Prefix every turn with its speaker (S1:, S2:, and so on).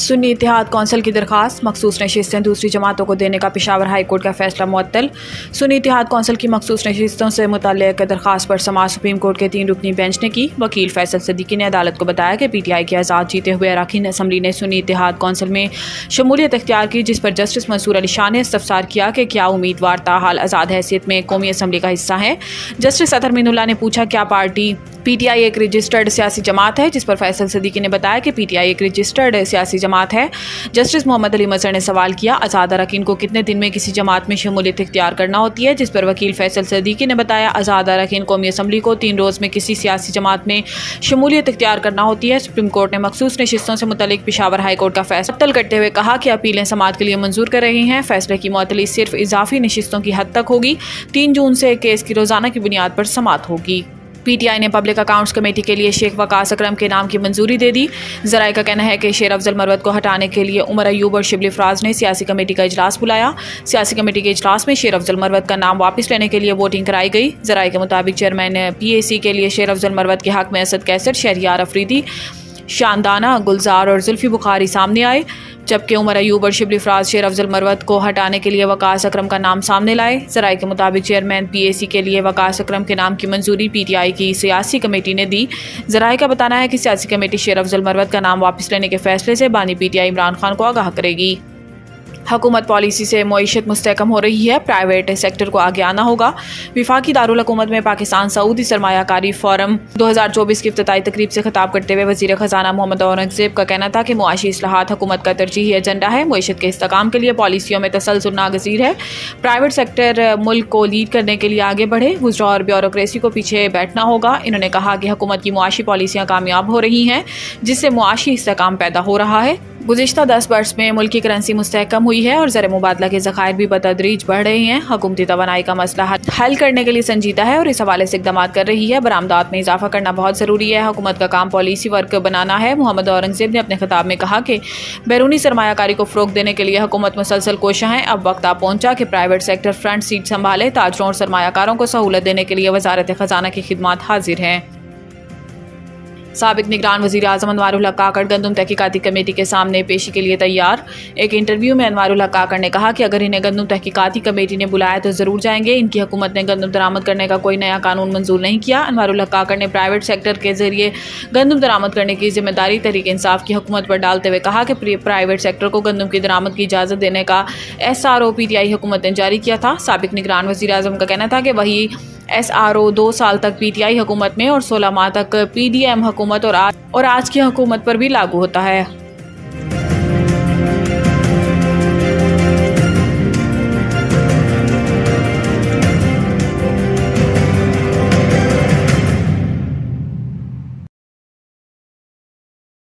S1: सुन्नी इत्तेहाद council की दरखास्त, मखसूस नशिस्तें दूसरी जमातों को देने का पेशावर हाई कोर्ट का फैसला मुअत्तल। सुन्नी इत्तेहाद कौंसिल की मखसूस नशिस्तों से मुतल्लिक दरखास्त पर समाअत सुप्रीम कोर्ट के 3 रुकनी बेंच ने की। वकील फैसल सदीकी ने अदालत को बताया कि PTI के आज़ाद जीते हुए अरकान असम्बली ने सुन्नी इत्तेहाद कौंसिल में शमूलियत इख्तियार की, जिस पर जस्टिस मंसूर अली शाह ने इस्तफसार किया कि क्या उम्मीदवार ताहाल आज़ाद हैसियत में कौमी असम्बली का हिस्सा है। जस्टिस अतहर मीनुल्लाह ने पूछा क्या पार्टी PTI एक रजिस्टर्ड सियासी जमात है, जिस पर फैसल सदीकी ने बताया कि PTI एक रजिस्टर्ड सियासी जमात है। जस्टिस मोहम्मद अली मजहर ने सवाल किया आज़ाद अरकान को कितने दिन में किसी जमात में शमूलियत इख्तियार करना होती है, जिस पर वकील फैसल सदीकी ने बताया आज़ाद अरकान कौमी असम्बली को 3 रोज़ में किसी सियासी जमात में शमूलियत इख्तियार करना होती है। सुप्रीम कोर्ट ने मखसूस नशिस्तों से मुतल्लिक पेशावर हाई कोर्ट का फैसला मुअत्तल करते हुए कहा कि अपीलें समाअत के लिए मंजूर कर रही हैं। फैसले की मुअत्तली सिर्फ इजाफी नशिस्तों की हद तक होगी। 3 जून से केस की रोज़ाना की बुनियाद पर समाअत होगी। PTI ने पब्लिक अकाउंट्स कमेटी के लिए शेख वकास अकरम के नाम की मंजूरी दे दी। ज़राए का कहना है कि शेर अफजल मरवत को हटाने के लिए उमर अयूब और शिबली फराज ने सियासी कमेटी का इजलास बुलाया। सियासी कमेटी के इजलास में शेर अफजल मरवत का नाम वापस लेने के लिए वोटिंग कराई गई। ज़राए के मुताबिक चेयरमैन PAC के लिए शेर अफजल मरवत के हक में असद कैसर, शहरियार अफरीदी, शानदाना, गुलजार और जुल्फी बुखारी सामने आए, जबकि उमर अयूब और शिबली फराज शेर अफजल मरवत को हटाने के लिए वकास अकरम का नाम सामने लाए। ज़राए के मुताबिक चेयरमैन PAC के लिए वकास अकरम के नाम की मंजूरी PTI की सियासी कमेटी ने दी। ज़राए का बताना है कि सियासी कमेटी शेर अफजल मरवत का नाम वापस लेने के फैसले से बानी PTI इमरान खान को आगाह करेगी। हुकूमत पॉलिसी से मईशत मुस्तहकम हो रही है, प्राइवेट सेक्टर को आगे आना होगा। विफाकी दारुल हुकूमत में पाकिस्तान सऊदी सरमायाकारी फोरम 2024 की इफ्तिताई तकरीब से खिताब करते हुए वज़ीर ख़जाना मोहम्मद औरंगज़ेब का कहना था कि मुआशी इस्लाहात हुकूमत का तरजीही एजेंडा है। मईशत के इस्तेकाम के लिए पॉलिसियों में तसलसल नागज़ीर है। प्राइवेट सेक्टर मुल्क को लीड करने के लिए आगे बढ़े, गुज़रा और ब्यूरोक्रेसी को पीछे बैठना होगा। इन्होंने कहा कि हुकूमत की मुआशी पॉलिसियाँ कामयाब हो रही हैं, जिससे मुआशी इस्तेकाम पैदा हो रहा है। गुज़िश्ता 10 वर्ष में मुल्क की करेंसी मुस्तहकम हुई है और ज़र मुबादला के ज़खायर भी बतदरीज बढ़ रहे हैं। हुकूमती तवानाई का मसला हल करने के लिए संजीदा है और इस हवाले से इक़दामात कर रही है। बरामदात में इजाफा करना बहुत ज़रूरी है। हुकूमत का काम पॉलिसी वर्क बनाना है। मोहम्मद औरंगज़ेब ने अपने खिताब में कहा कि बैरूनी सरमायाकारी को फ़रोग़ देने के लिए हुकूमत मुसलसल कोशिश है। अब वक्त आ पहुँचा कि प्राइवेट सेक्टर फ्रंट सीट संभाले। ताजरों और सरमायाकारों को सहूलत देने के लिए वज़ारत ख़जाना की खिदमात हाजिर हैं। साबिक निगरान वज़ीर आज़म अनवारुल हक काकड़ गंदम तहकीकाती कमेटी के सामने पेशी के लिए तैयार। एक इंटरव्यू में अनवारुल हक काकड़ ने कहा कि अगर इन्हें गंदम तहकीकाती कमेटी ने बुलाया तो ज़रूर जाएंगे। इनकी हुकूमत ने गंदम दरामद करने का कोई नया कानून मंजूर नहीं किया। अनवारुल हक काकड़ ने प्राइवेट सेक्टर के जरिए गंदम दरामद करने की जिम्मेदारी तहरीक इंसाफ की हुकूमत पर डालते हुए कहा कि प्राइवेट सेक्टर को गंदम की दरामद की इजाज़त देने का SRO PTI हुकूमत ने जारी किया था। साबिक निगरान वज़ीर आज़म का कहना था कि वही SRO 2 साल तक PTI हुकूमत में और 16 माह तक PDM हुकूमत और आज की हुकूमत पर भी लागू होता है।